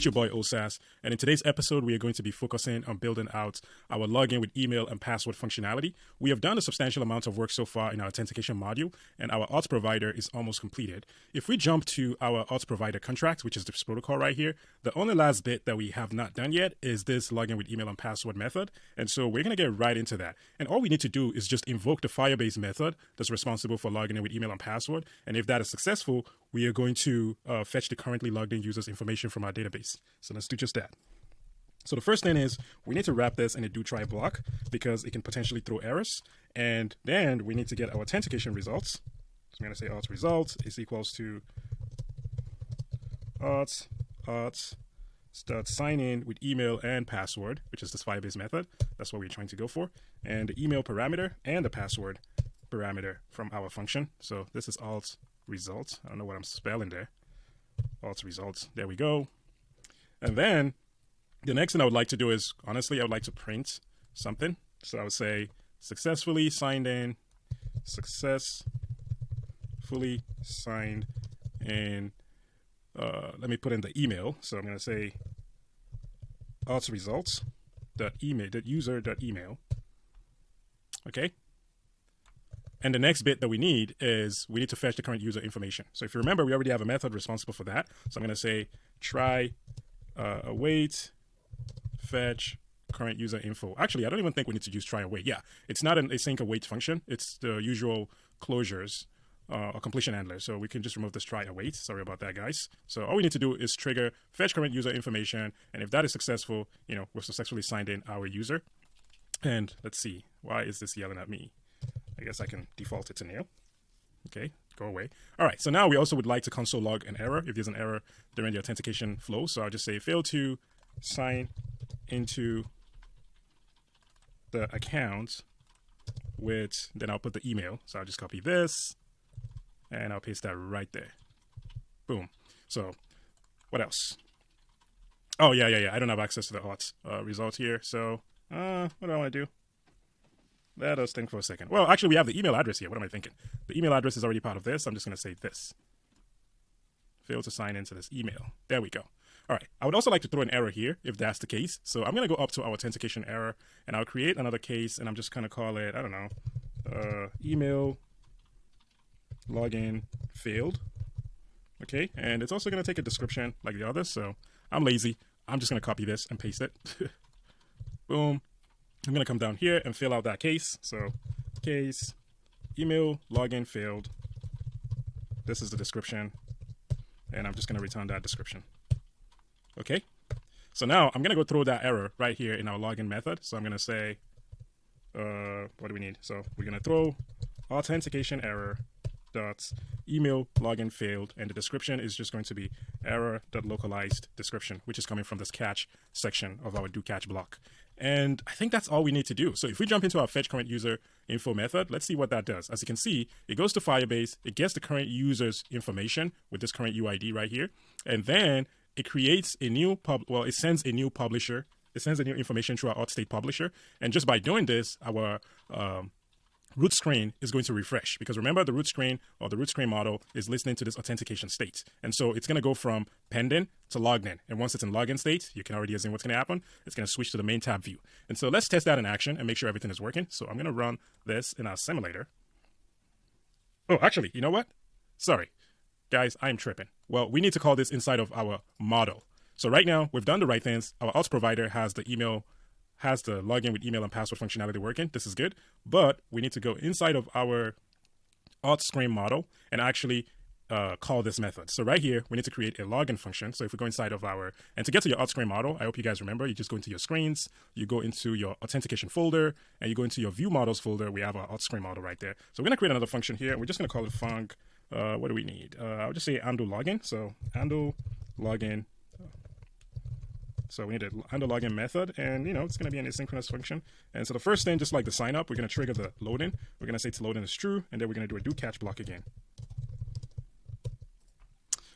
It's your boy Osas, and in today's episode, we are going to be focusing on building out our login with email and password functionality. We have done a substantial amount of work so far in our authentication module, and our auth provider is almost completed. If we jump to our auth provider contract, which is this protocol right here, the only last bit that we have not done yet is this login with email and password method, and so we're going to get right into that. And all we need to do is just invoke the Firebase method that's responsible for logging in with email and password, and if that is successful, we are going to fetch the currently logged in user's information from our database. So let's do just that. So the first thing is we need to wrap this in a do try block because it can potentially throw errors. And then we need to get our authentication results. So I'm going to say auth results is equals to auth start sign in with email and password, which is this Firebase method. That's what we're trying to go for. And the email parameter and the password parameter from our function. So this is auth results. I don't know what I'm spelling there. Auth results. There we go. And then the next thing I would like to do is, honestly, I would like to print something. So I would say successfully signed in, successfully signed in. Let me put in the email. So I'm going to say auth results dot email dot user dot email. Okay. And the next bit that we need is we need to fetch the current user information. So if you remember, we already have a method responsible for that. So I'm going to say try await fetch current user info. Actually, I don't even think we need to use try await. Yeah, it's not an async await function. It's the usual closures or completion handler. So we can just remove this try await. Sorry about that, guys. So all we need to do is trigger fetch current user information. And if that is successful, we've successfully signed in our user. And let's see, why is this yelling at me? I guess I can default it to nil. Okay, go away. All right, so now we also would like to console log an error if there's an error during the authentication flow. So I'll just say fail to sign into the account with, then I'll put the email. So I'll just copy this and I'll paste that right there. Boom. So what else? Oh, yeah. I don't have access to the auth result here. So what do I want to do? Let us think for a second. Well, actually, we have the email address here. What am I thinking? The email address is already part of this. I'm just going to say this. Fail to sign into this email. There we go. All right. I would also like to throw an error here if that's the case. So I'm going to go up to our authentication error, and I'll create another case, and I'm just going to call it, I don't know, email login failed. Okay. And it's also going to take a description like the others. So I'm lazy. I'm just going to copy this and paste it. Boom. I'm going to come down here and fill out that case. So case, email, login failed. This is the description. And I'm just going to return that description. Okay. So now I'm going to go through that error right here in our login method. So I'm going to say, what do we need? So we're going to throw authentication error dot email login failed, and the description is just going to be error.localized description, which is coming from this catch section of our do catch block. And I think that's all we need to do. So if we jump into our fetch current user info method, let's see what that does. As you can see, it goes to Firebase, it gets the current user's information with this current UID right here, and then it creates a new it sends a new publisher. It sends a new information to our auth state publisher, and just by doing this, our root screen is going to refresh, because remember, the root screen or the root screen model is listening to this authentication state. And so it's going to go from pending to logged in. And once it's in login state, you can already assume what's going to happen. It's going to switch to the main tab view. And so let's test that in action and make sure everything is working. So I'm going to run this in our simulator. Oh, actually, you know what? Sorry, guys, I'm tripping. Well, we need to call this inside of our model. So right now we've done the right things. Our auth provider has the login with email and password functionality working. This is good, but we need to go inside of our auth screen model and actually call this method. So right here, we need to create a login function. So if we go inside of and to get to your auth screen model, I hope you guys remember, you just go into your screens, you go into your authentication folder, and you go into your view models folder. We have our auth screen model right there. So we're going to create another function here. We're just going to call it func. What do we need? I'll just say handle login. So handle login. So we need a handle login method, and it's going to be an asynchronous function. And so the first thing, just like the sign up, we're going to trigger the loading. We're going to say to loading is true, and then we're going to do a do catch block again.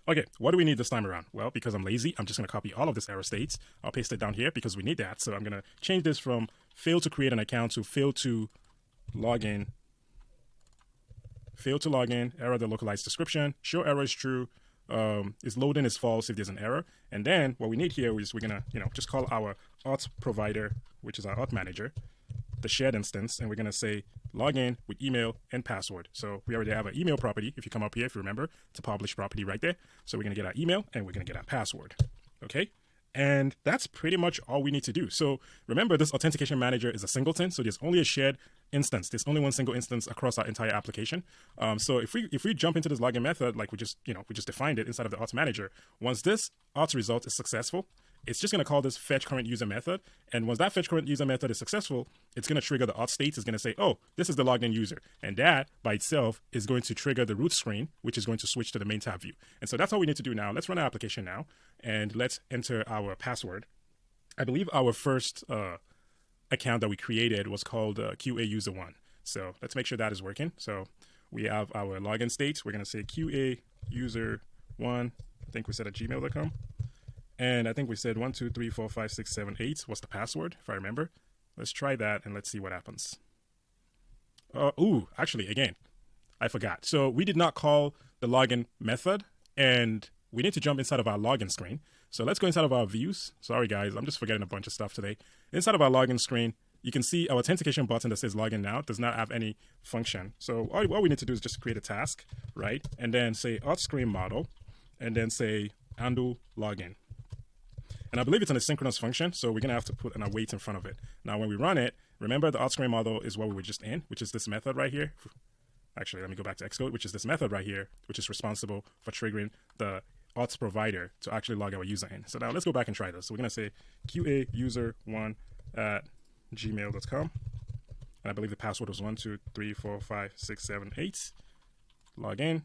Okay, what do we need this time around? Well, because I'm lazy, I'm just going to copy all of this error states. I'll paste it down here because we need that. So I'm going to change this from fail to create an account to fail to log in. Fail to log in, error the localized description, show error is true, is loading is false if there's an error. And then what we need here is we're gonna, just call our auth provider, which is our auth manager, the shared instance, and we're gonna say login with email and password. So we already have an email property. If you come up here, if you remember, it's a published property right there. So we're gonna get our email and we're gonna get our password. Okay. And that's pretty much all we need to do. So remember, this authentication manager is a singleton. So there's only a shared instance. There's only one single instance across our entire application. So if we jump into this login method, like we just defined it inside of the auth manager, once this auth result is successful, it's just going to call this fetch current user method. And once that fetch current user method is successful, it's going to trigger the auth states. It's going to say, oh, this is the logged in user. And that by itself is going to trigger the root screen, which is going to switch to the main tab view. And so that's all we need to do now. Let's run our application now and let's enter our password. I believe our first account that we created was called QA user 1. So let's make sure that is working. So we have our login state. We're going to say QA user 1. I think we said at gmail.com. And I think we said 1, 2, 3, 4, 5, 6, 7, 8 was the password, if I remember. Let's try that and let's see what happens. Actually, again, I forgot. So we did not call the login method, and we need to jump inside of our login screen. So let's go inside of our views. Sorry, guys, I'm just forgetting a bunch of stuff today. Inside of our login screen, you can see our authentication button that says login now does not have any function. So all we need to do is just create a task, right? And then say auth screen model, and then say handle login. And I believe it's an asynchronous function, so we're going to have to put an await in front of it. Now, when we run it, remember the auth screen model is what we were just in, which is this method right here. Actually, let me go back to Xcode, which is this method right here, which is responsible for triggering the auth provider to actually log our user in. So now let's go back and try this. So we're going to say QA user 1 at gmail.com. And I believe the password was 1, 2, 3, 4, 5, 6, 7, 8. Log in.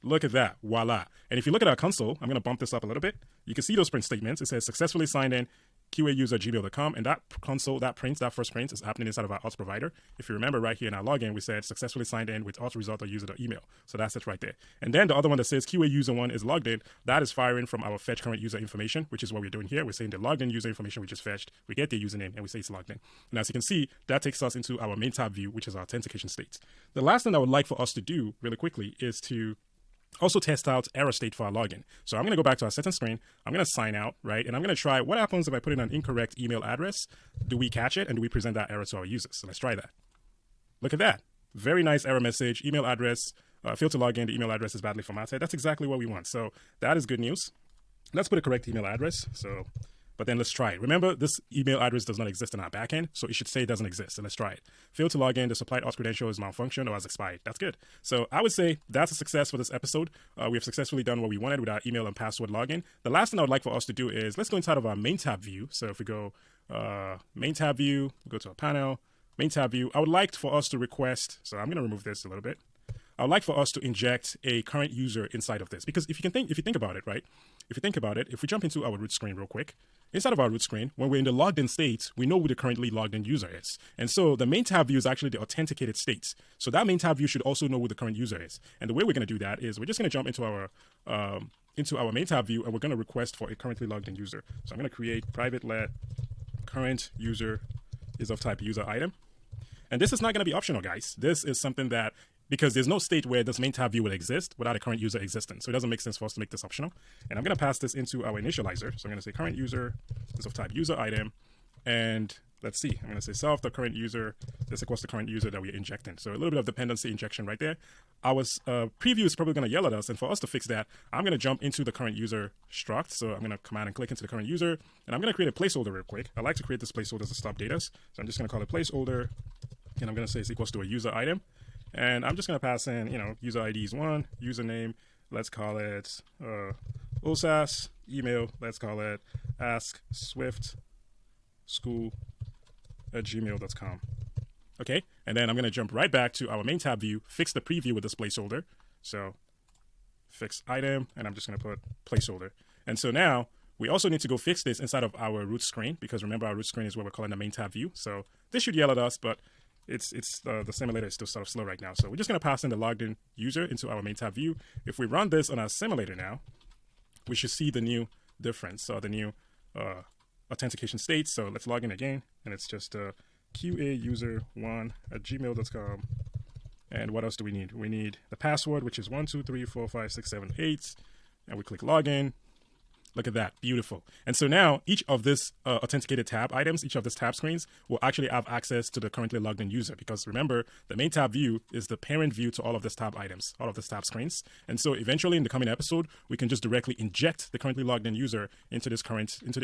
Look at that, voila. And if you look at our console, I'm going to bump this up a little bit. You can see those print statements. It says successfully signed in QA user gmail.com, and that console, that first print is happening inside of our auth provider. If you remember right here in our login, we said successfully signed in with auth result or user.email. So that's it right there. And then the other one that says QA user 1 is logged in, that is firing from our fetch current user information, which is what we're doing here. We're saying the logged in user information we just fetched, we get the username, and we say it's logged in. And as you can see, that takes us into our main tab view, which is our authentication state. The last thing I would like for us to do really quickly is to also test out error state for our login. So I'm going to go back to our settings screen. I'm going to sign out, right? And I'm going to try what happens if I put in an incorrect email address. Do we catch it and do we present that error to our users? So let's try that. Look at that. Very nice error message. Email address, failed to log in. The email address is badly formatted. That's exactly what we want. So that is good news. Let's put a correct email address. But then let's try it. Remember, this email address does not exist in our backend, so it should say it doesn't exist. So let's try it. Failed to log in. The supplied auth credential is malfunctioned or has expired. That's good. So I would say that's a success for this episode. We have successfully done what we wanted with our email and password login. The last thing I would like for us to do is let's go inside of our main tab view. So if we go main tab view, go to our panel, main tab view, I would like for us to request, so I'm going to remove this a little bit. I would like for us to inject a current user inside of this, because if you think about it, right? If you think about it, if we jump into our root screen real quick, inside of our root screen, when we're in the logged in state, we know who the currently logged in user is. And so the main tab view is actually the authenticated state. So that main tab view should also know who the current user is. And the way we're going to do that is we're just going to jump into our main tab view, and we're going to request for a currently logged in user. So I'm going to create private let current user is of type user item. And this is not going to be optional, guys. This is something that, because there's no state where this main tab view will exist without a current user existing. So it doesn't make sense for us to make this optional. And I'm going to pass this into our initializer. So I'm going to say current user is of type user item. And let's see, I'm going to say self the current user, this equals the current user that we're injecting. So a little bit of dependency injection right there. Our preview is probably going to yell at us. And for us to fix that, I'm going to jump into the current user struct. So I'm going to command and click into the current user. And I'm going to create a placeholder real quick. I like to create this placeholder to stop data. So I'm just going to call it placeholder. And I'm going to say it's equals to a user item. And I'm just going to pass in, user ID is 1, username, let's call it OSAS, email, let's call it askswiftschool@gmail.com. Okay, and then I'm going to jump right back to our main tab view, fix the preview with this placeholder. So fix item, and I'm just going to put placeholder. And so now we also need to go fix this inside of our root screen, because remember our root screen is what we're calling the main tab view. So this should yell at us, but the simulator is still sort of slow right now. So we're just going to pass in the logged in user into our main tab view. If we run this on our simulator now, we should see the new difference, so the new authentication state. So let's log in again, and it's just QA user 1 at gmail.com. And what else do we need? We need the password, which is 1, 2, 3, 4, 5, 6, 7, 8. and we click login. Look at that, beautiful. And so now each of this authenticated tab items, each of these tab screens will actually have access to the currently logged in user, because remember, the main tab view is the parent view to all of these tab items, all of these tab screens. And so eventually in the coming episode, we can just directly inject the currently logged in user into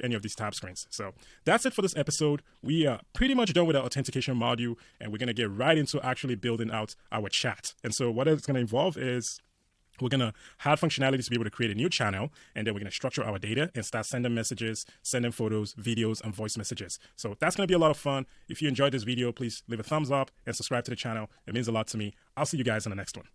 any of these tab screens. So that's it for this episode. We are pretty much done with our authentication module, and we're going to get right into actually building out our chat. And so what it's going to involve is we're going to have functionality to be able to create a new channel, and then we're going to structure our data and start sending messages, sending photos, videos, and voice messages. So that's going to be a lot of fun. If you enjoyed this video, please leave a thumbs up and subscribe to the channel. It means a lot to me. I'll see you guys in the next one.